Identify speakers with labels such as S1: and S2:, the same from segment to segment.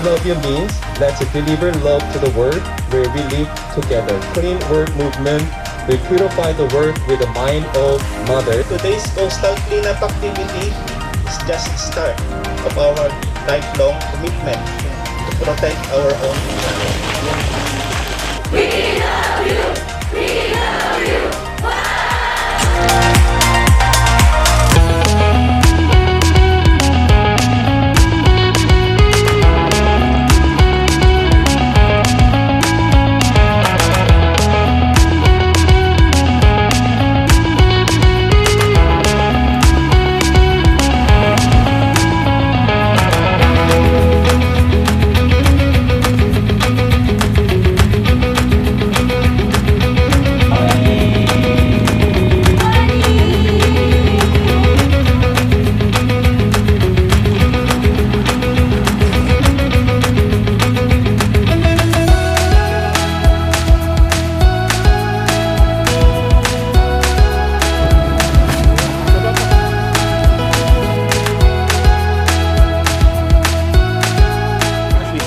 S1: love you means let's deliver love to the world where we live together. Clean world movement will purify the world with the mind of mother.
S2: Today's coastal cleanup activity is just the start of our lifelong commitment to protect our own planet.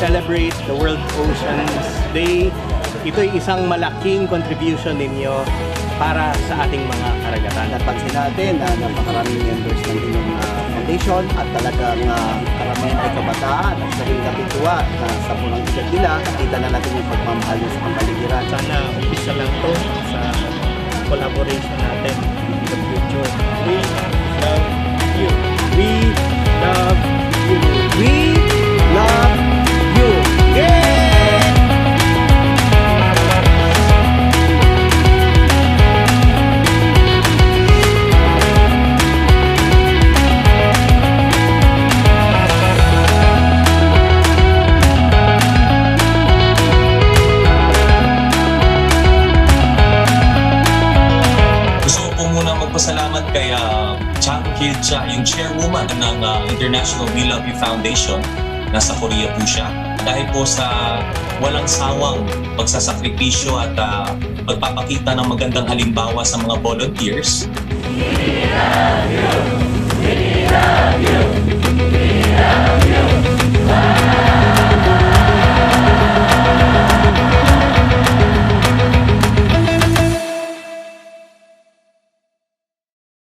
S3: Celebrate the World Oceans Day. Ito'y isang malaking contribution ninyo para sa ating mga karagatan.
S4: Napansin natin na napakaraming members ng inyong foundation at talagang karamihan ay kabataan at sa rin kapituwa na sa punang edad nila, nakita na natin yung pagmamahal sa pambaligiran.
S2: Sana umpisa lang to sa collaboration natin in the future. We love you.
S4: We love you. We love you. Yeah!
S5: Magpasalamat kay Chang Kil-cha, yung chairwoman ng International We Love You Foundation. Nasa Korea po siya. Dahil po sa walang sawang pagsasakripisyo at pagpapakita ng magandang halimbawa sa mga volunteers.